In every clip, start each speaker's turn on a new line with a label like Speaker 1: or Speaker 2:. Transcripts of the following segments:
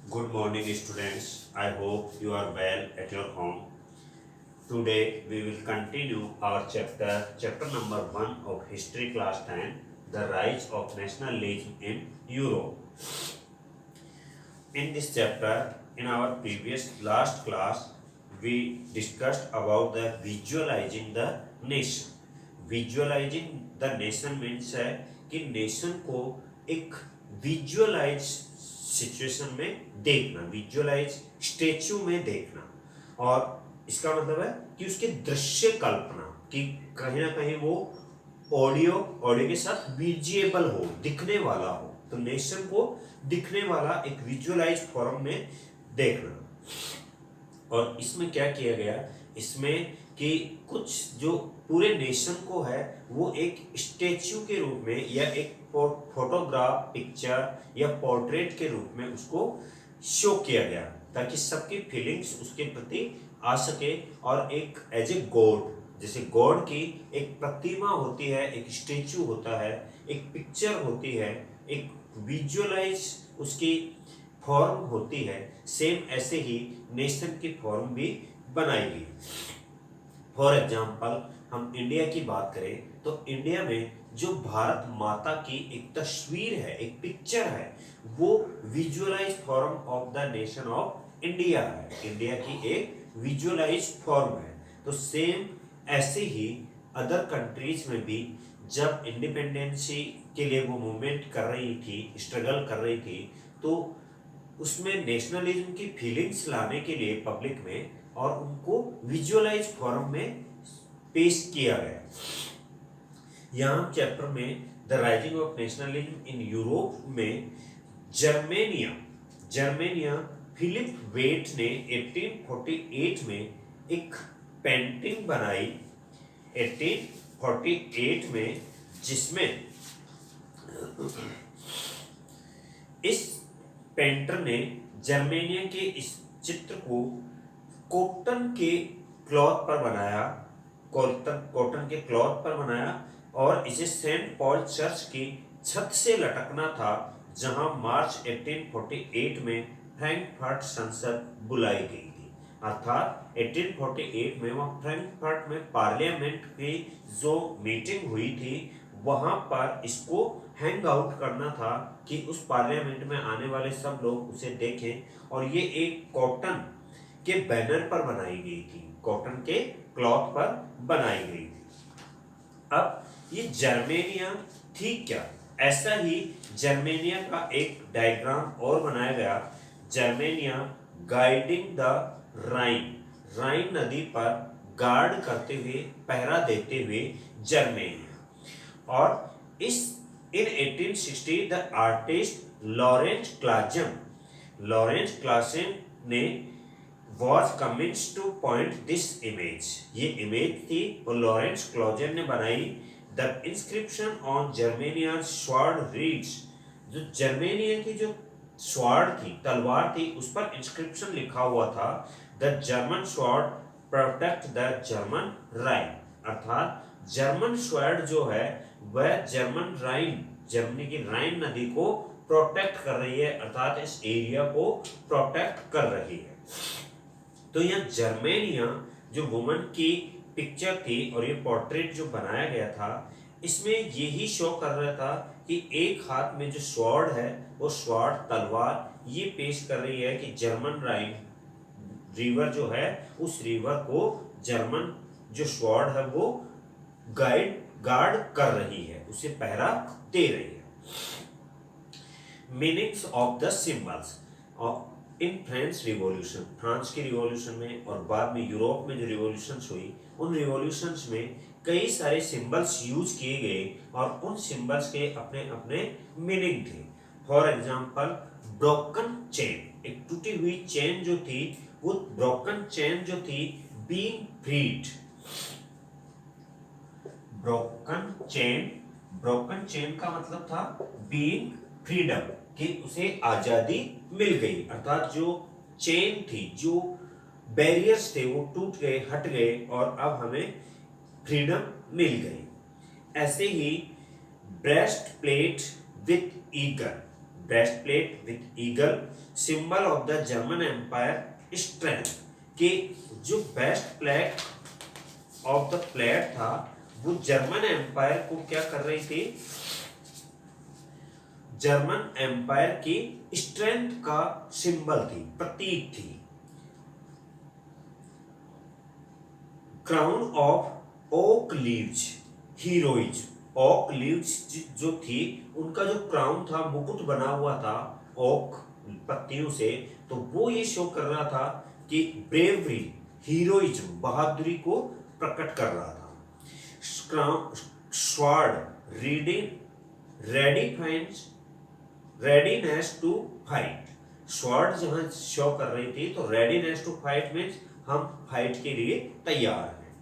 Speaker 1: Good morning, students. I hope you are well at your home. Today we will continue our chapter number 1 of History Class 10, The Rise of Nationalism in Europe. In this chapter, in our previous last class, we discussed about the visualizing the nation. Visualizing the nation means है कि nation को एक visualise situation में देखना, visualise statue में देखना, और इसका मतलब है कि उसके दृश्य कल्पना कि कहीं ना कहीं वो ऑडियो के साथ विजिएबल हो, दिखने वाला हो, तो नेशन को दिखने वाला एक विजुअलाइज फॉर्म में देखना। और इसमें क्या किया गया, इसमें कि कुछ जो पूरे नेशन को है वो एक स्टेच्यू के रूप में या एक फोटोग्राफ, पिक्चर या पोर्ट्रेट के रूप में उसको शो किया गया, ताकि सबकी फीलिंग्स उसके प्रति आ सके। और एक एज ए गॉड, जैसे गॉड की एक प्रतिमा होती है, एक स्टेच्यू होता है, एक पिक्चर होती है, एक विजुअलाइज उसकी फॉर्म होती है, सेम ऐसे ही नेशन की फॉर्म भी बनाई गई। फॉर एग्जाम्पल हम इंडिया की बात करें तो इंडिया में जो भारत माता की एक तस्वीर है, एक पिक्चर है, वो visualise form of the nation of India है, इंडिया की एक विजुअलाइज फॉर्म है। तो सेम ऐसे ही अदर कंट्रीज में भी जब इंडिपेंडेंसी के लिए वो मूवमेंट कर रही थी, स्ट्रगल कर रही थी, तो उसमें नेशनलिज्म की फीलिंग्स लाने के लिए पब्लिक में और उनको विजुअलाइज फॉर्म में पेश किया गया। यहाँ चैप्टर में the rising of nationalism in Europe में जर्मेनिया फिलिप वेट ने 1848 में एक पेंटिंग बनाई, 1848 में, जिसमें इस पेंटर ने जर्मेनिया के इस चित्र को कॉटन के क्लॉथ पर बनाया, कॉटन के क्लॉथ पर बनाया, और इसे सेंट पॉल चर्च की छत से लटकना था, जहां मार्च 1848 में फ्रैंकफर्ट संसद बुलाई गई थी। अर्थात 1848 में वह फ्रैंकफर्ट में पार्लियामेंट की जो मीटिंग हुई थी, वहां पर इसको हैंग आउट करना था कि उस पार्लियामेंट में आने वाले सब लोग उसे देखें। और ये एक कॉटन के बैनर पर बनाई गई थी, कॉटन के क्लॉथ पर बनाई गई थी। अब ये जर्मेनिया थी क्या? ऐसा ही जर्मेनिया का एक डायग्राम और बनाया गया, जर्मेनिया गाइडिंग द राइन नदी पर गार्ड करते हुए, पहरा देते हुए जर्मेनिया। और इस इन 1860 द आर्टिस्ट लॉरेंस क्लासेन ने was convinced to point this image, ये इमेज थी और लॉरेंस क्लॉजेन ने बनाई। The inscription on Germania sword reads, जो जर्मेनिया की जो स्वॉर्ड थी, तलवार थी, उस पर इंस्क्रिप्शन लिखा हुआ था, the German sword protect the German Rhine. अर्थात जर्मन स्वॉर्ड जो है वह जर्मनी की राइन नदी को प्रोटेक्ट कर रही है, अर्थात इस एरिया को प्रोटेक्ट कर रही है। तो यह जर्मेनिया जो वुमन की पिक्चर थी और ये पोर्ट्रेट जो बनाया गया था, इसमें यही शो कर रहा था कि एक हाथ में जो स्वॉर्ड है, वो स्वॉर्ड तलवार, ये पेश कर रही है कि जर्मन राइन रिवर जो है, उस रिवर को जर्मन जो स्वॉर्ड है वो गार्ड कर रही है, उसे पहरा दे रही है। Meanings of the symbols in French revolution, France की रिवॉल्यूशन में और बाद में यूरोप में जो रिवॉल्यूशंस हुई, उन रिवॉल्यूशंस में कई सारे सिंबल्स यूज किए गए और उन सिंबल्स के अपने अपने मीनिंग थे। फॉर एग्जांपल ब्रोकन चेन, एक टूटी हुई चेन जो थी, वो ब्रोकन चेन जो थी, बीइंग फ्रीड, ब्रोकन चेन का मतलब था बीइंग फ्रीडम, कि उसे आजादी मिल गई, अर्थात जो चेन थी, जो बैरियर्स थे, वो टूट गए, हट गए और अब हमें फ्रीडम मिल गई। ऐसे ही breastplate with eagle, breastplate with eagle, symbol of the German Empire strength. कि जो breastplate of the plate था वो जर्मन एम्पायर को क्या कर रही थी, जर्मन एम्पायर की स्ट्रेंथ का सिंबल थी, प्रतीक थी। Crown of oak leaves heroism, oak leaves जो थी उनका जो क्राउन था, मुकुट बना हुआ था ओक पत्तियों से, तो वो ये शो कर रहा था कि ब्रेवरी, हीरोइज्म, बहादुरी को प्रकट कर रहा था। Sword reading readiness to fight, sword जहां शो कर रही थी तो रेडीनेस टू फाइट मीन्स हम फाइट के लिए तैयार हैं।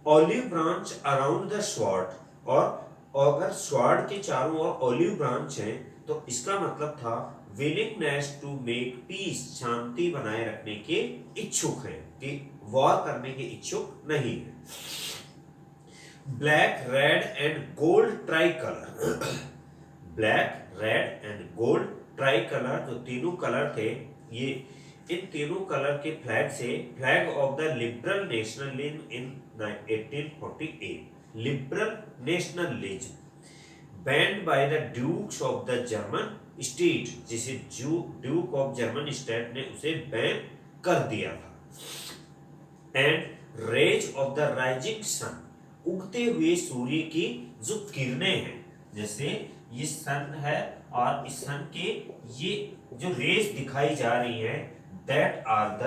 Speaker 1: Olive branch around the sword, और अगर स्वॉर्ड के चारों ओर ऑलिव ब्रांच हैं तो इसका मतलब था विलिंगनेस टू मेक पीस, शांति बनाए रखने के इच्छुक हैं, कि वॉर करने के इच्छुक नहीं है। Black red and gold try colour, black red and gold try colour जो तीनों कलर थे, ये इन तीनों कलर के फ्लैग से flag of the liberal nationalism in 1848, liberal nationalism band by the dukes of the German state, जिसे duke of German state ने उसे बैन कर दिया था। And rays of the rising sun, उगते हुए सूर्य की जो किरणें हैं, जैसे ये सन है और इस सन के ये जो रेज दिखाई जा रही है, that are the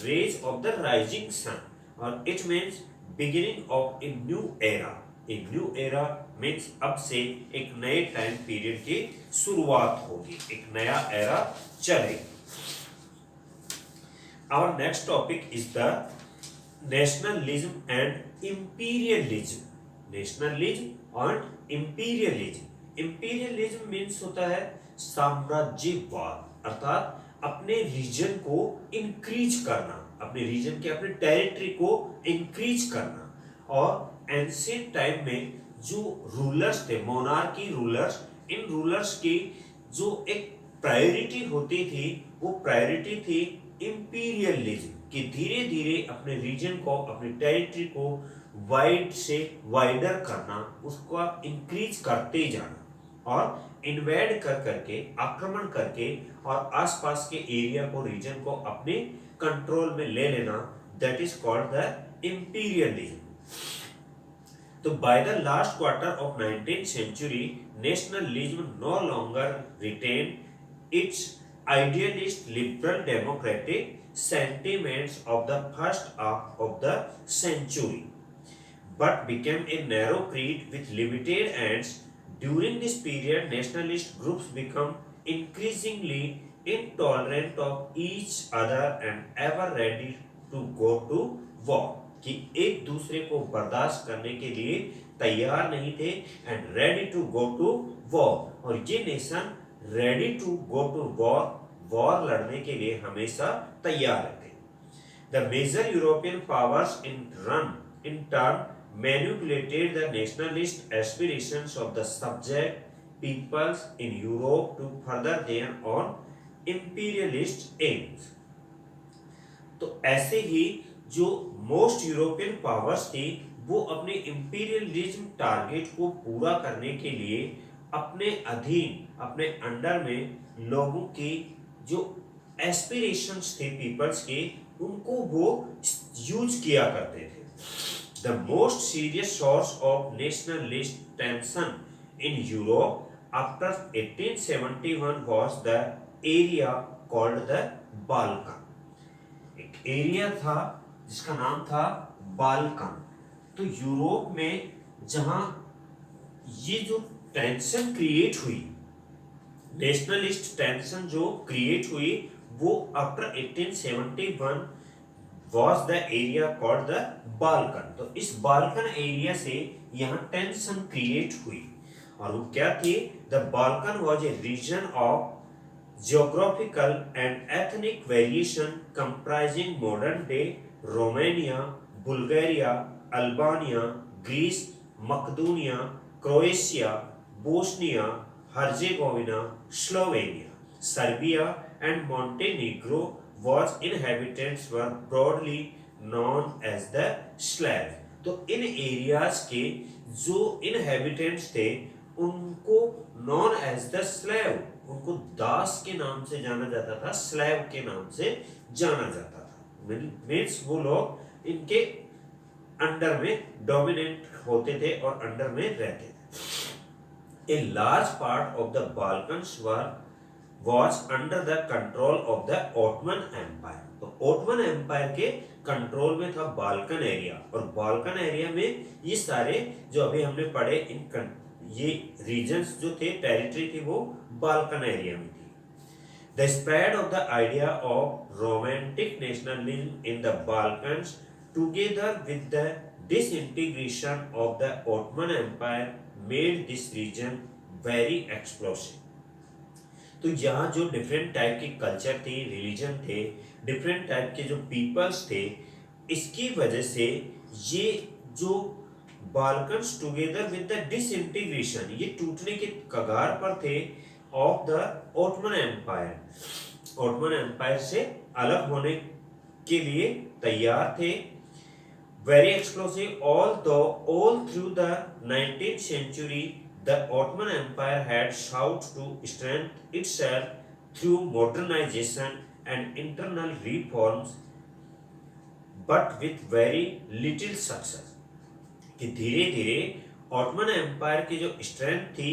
Speaker 1: rays of the rising sun, और it means beginning of a new era. A new era means अब से एक नए टाइम पीरियड की शुरुआत होगी, एक नया एरा चलेगा। Our next topic is the nationalism and imperialism. Nationalism and imperialism. Imperialism means होता है साम्राज्यवाद, अर्थात अपने रीजन को इंक्रीज करना, अपने रीजन के अपने टेरिटरी को इंक्रीज करना। और एंशिएंट टाइम में जो रूलर्स थे, मोनार्की रूलर्स, इन रूलर्स की जो एक प्रायोरिटी होती थी, वो प्रायोरिटी थी इंपीरियलिज्म, कि धीरे धीरे अपने रीजन को, अपनी टेरिटरी को वाइड से वाइडर करना, उसको इंक्रीज करते जाना, और इन्वेड कर करके, आक्रमण करके, और आसपास के एरिया को, रीजन को अपने कंट्रोल में ले लेना, that is called the imperialism. तो by the last quarter of 19th century, nationalism no longer retained its idealist liberal democratic sentiments of the first half of the century, but became a narrow creed with limited ends. During this period, nationalist groups become increasingly intolerant of each other and ever ready to go to war, कि एक दूसरे को बर्दाश्त करने के लिए तैयार नहीं थे, and ready to go to war, और ये nation ready to go to war, war लड़ने के लिए हमेशा तैयार रहते। The major European powers in turn manipulated the nationalist aspirations of the subject peoples in Europe to further their own imperialist aims. तो ऐसे ही जो मोस्ट यूरोपियन पावर्स थी, वो अपने इंपीरियलिज्म टारगेट को पूरा करने के लिए अपने अधीन, अपने अंडर में लोगों की जो एस्पिरेशंस थे पीपल्स के, उनको वो यूज किया करते थे। The most serious source of nationalist tension in Europe after 1871 was the area called the Balkan. एक एरिया था जिसका नाम था बाल्कन। तो यूरोप में जहां ये जो टेंशन क्रिएट हुई, नेशनलिस्ट टेंशन जो क्रिएट हुई, वो after 1871 was the area called the Balkan. तो इस बाल्कन एरिया से यहाँ टेंशन क्रिएट हुई, और वो क्या थी? The Balkan was a region of geographical and ethnic variation comprising modern day Romania, Bulgaria, Albania, Greece, Macedonia, Croatia, Bosnia, Herzegovina, Slovenia, Serbia and Montenegro was inhabitants were broadly known as the Slav. तो इन areas के जो inhabitants थे उनको known as the slave, उनको दास के नाम से जाना जाता था, स्लेव के नाम से जाना जाता था। मीन्स वो लोग इनके अंडर में डोमिनेंट होते थे और अंडर में रहते थे। A large part of the Balkans was under the control of the Ottoman Empire। तो ओटमन एम्पायर के कंट्रोल में था बाल्कन एरिया, और बाल्कन एरिया में ये सारे जो अभी हमने पढ़े ये रीजन्स जो थे, टेरिटरी थी, वो बाल्कन एरिया में थी। The spread of the idea of romantic nationalism in the Balkans together with the disintegration of the Ottoman empire made this region very explosive. तो यहाँ जो डिफरेंट टाइप की कल्चर थी, रिलीजन थे, डिफरेंट टाइप के जो पीपल्स थे, इसकी वजह से ये जो Balkans together with the disintegration, ये टूटने के कगार पर थे of the Ottoman empire, Ottoman empire से अलग होने के लिए तैयार थे। Very explosive all through the 19th century the Ottoman Empire had sought to strengthen itself through modernization and internal reforms, but with very little success। कि धीरे धीरे ऑटमन एम्पायर की जो स्ट्रेंथ थी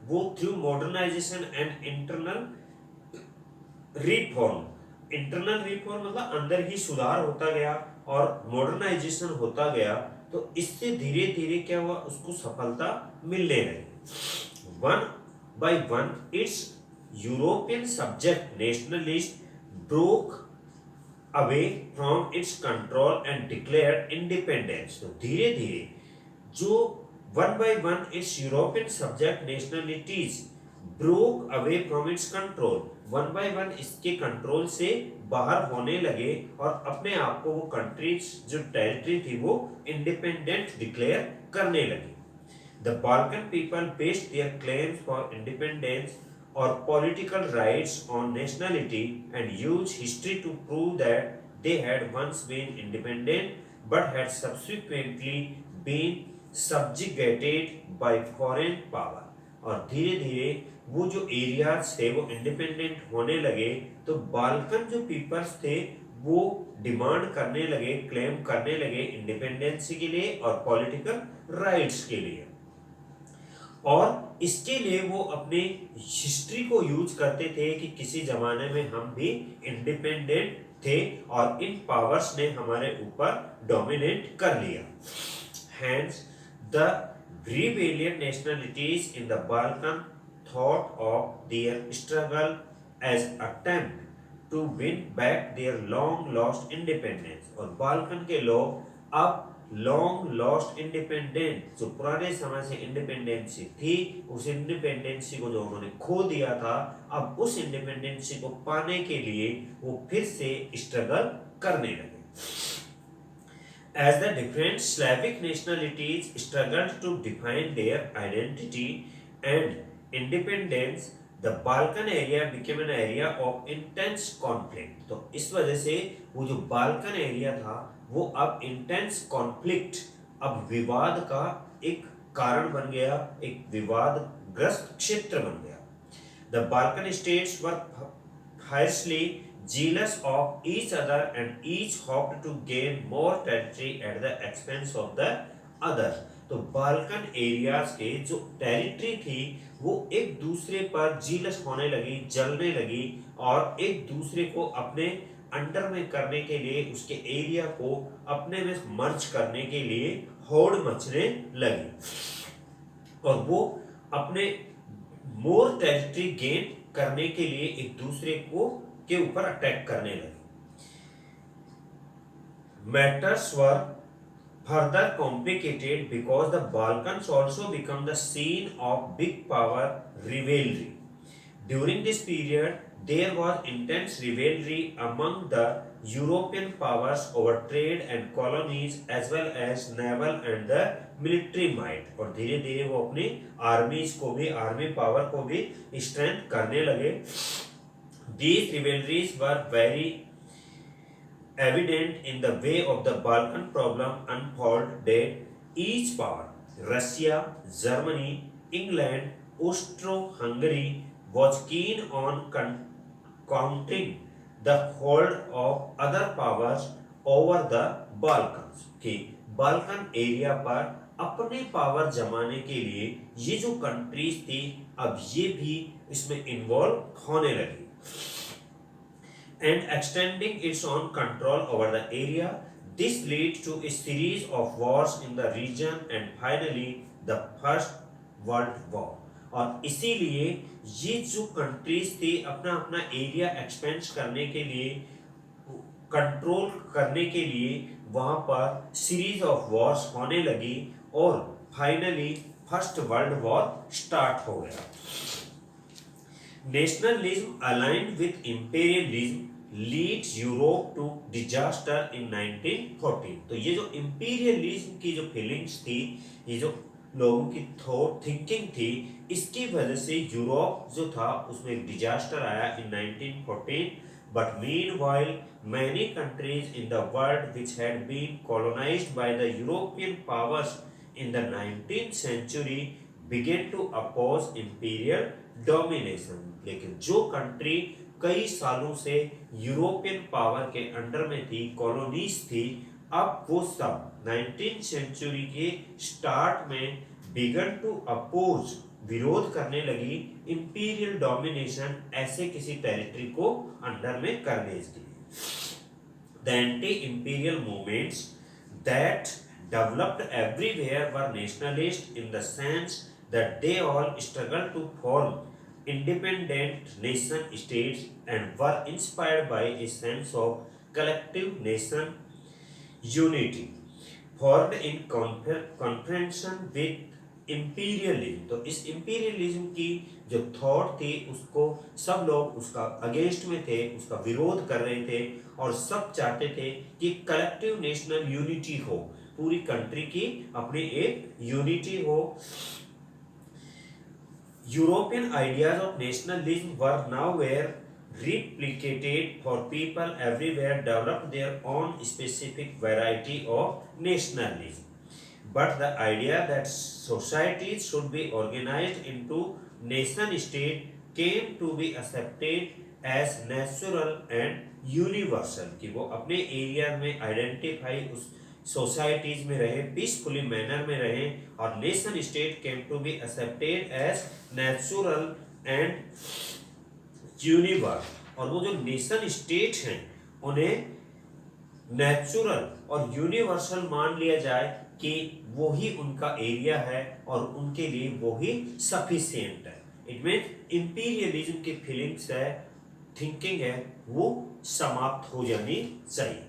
Speaker 1: वो through modernisation and internal reform, internal reform मतलब अंदर ही सुधार होता गया और मॉडर्नाइजेशन होता गया, तो इससे धीरे धीरे क्या हुआ, उसको सफलता मिलने लगी। One by one, its European subject nationalists broke away from its control and declared independence। तो धीरे धीरे जो one by one its European subject nationalities broke away from its control, one by one इसके कंट्रोल से बाहर होने लगे और अपने आप को वो कंट्रीज जो टेरिटरी थी वो इंडिपेंडेंट डिक्लेयर करने लगे। The Balkan people based their claims for independence or political rights on nationality and used history to prove that they had once been independent but had subsequently been subjugated by foreign power। और धीरे धीरे वो जो areas थे वो independent होने लगे, तो बाल्कन जो पीपल्स थे वो डिमांड करने लगे, क्लेम करने लगे इंडिपेंडेंसी के लिए और पॉलिटिकल राइट्स के लिए, और इसके लिए वो अपने हिस्ट्री को यूज करते थे कि किसी जमाने में हम भी इंडिपेंडेंट थे और इन पावर्स ने हमारे ऊपर डोमिनेट कर लिया। Hence, the rebellion nationalities in the Balkan thought of their struggle as attempt to win back their long lost independence। और बाल्कन के लोग अब लॉन्ग लॉस्ट इंडिपेंडेंस, जो पुराने समय से इंडिपेंडेंसी थी, उस इंडिपेंडेंसी को जो उन्होंने खो दिया था, अब उस इंडिपेंडेंसी को पाने के लिए वो फिर से स्ट्रगल करने लगे। As the different Slavic nationalities struggled to define their identity and independence, the Balkan area became an area of intense conflict। तो इस वजह से वो जो बाल्कन एरिया था वो अब इंटेंस कॉन्फ्लिक्ट, अब विवाद का एक कारण बन गया, एक विवादग्रस्त क्षेत्र बन गया। The Balkan states were fiercely jealous of each other and each hoped to gain more territory at the expense of the other। तो बाल्कन एरियाज के जो टेरिटरी थी वो एक दूसरे पर जीलस होने लगी, जलने लगी और एक दूसरे को अपने अंडर में करने के लिए, उसके एरिया को अपने में मर्ज करने के लिए होड़ मचने लगी और वो अपने मोर टेरिटरी गेन करने के लिए एक दूसरे को के ऊपर अटैक करने लगे। Matters were further complicated because the Balkans also become the scene of big power rivalry। During this period, there was intense rivalry among the European powers over trade and colonies as well as naval and the military might, और धीरे धीरे वो अपनी आर्मीज को भी, army power को भी strength करने लगे. These rivalries were very evident in the way of the Balkan problem unfolded. Each power, Russia, Germany, England, Austro-Hungary, was keen on countering the hold of other powers over the Balkans. कि Balkan area पर अपने power जमाने के लिए ये जो countries थी अब ये भी इसमें इन्वॉल्व होने लगी. And extending its own control over the area. This led to a series of wars in the region and finally the First World War. और इसीलिए ये जो कंट्रीज थी अपना अपना एरिया एक्सपेंड करने के लिए, कंट्रोल करने के लिए वहां पर सीरीज ऑफ वॉर्स होने लगी और finally first world war start हो गया. Nationalism aligned with imperialism leads Europe to disaster in 1914. तो ये जो इंपीरियलिज्म की जो फीलिंग्स थी, ये जो लोगों की थॉट थिंकिंग थी, इसकी वजह से यूरोप जो था उसमें एक डिजास्टर आया इन 1914. But meanwhile many countries in the world which had been colonized by the European powers in the 19th century began to oppose imperial domination. लेकिन जो कंट्री कई सालों से यूरोपियन पावर के अंडर में थी, कॉलोनीज थी, अब वो सब 19th सेंचुरी के स्टार्ट में बिगन टू अपोज, विरोध करने लगी इंपीरियल डोमिनेशन, ऐसे किसी टेरिटरी को अंडर में करने के लिए. The anti-imperial movements that developed everywhere were nationalist in the sense that they all struggled to form independent nation states and were inspired by a sense of collective nation unity formed in confrontation with imperialism. तो इस imperialism की जो thought थी उसको सब लोग उसका against में थे, उसका विरोध कर रहे थे और सब चाहते थे कि कलेक्टिव नेशनल यूनिटी हो, पूरी कंट्री की अपनी एक यूनिटी हो. European ideas of nationalism were nowhere replicated, for people everywhere developed their own specific variety of nationalism. But the idea that societies should be organized into nation state came to be accepted as natural and universal. कि वो अपने area में identify उस societies में रहे, peacefully manner में रहे, और nation state came to be accepted as natural and universal. और वो जो नेशन स्टेट हैं उन्हें नेचुरल और यूनिवर्सल मान लिया जाए कि वो ही उनका एरिया है और उनके लिए वो ही सफिशिएंट है. इट मीन्स इंपीरियलिज्म की फीलिंग्स है, थिंकिंग है, वो समाप्त हो जानी चाहिए.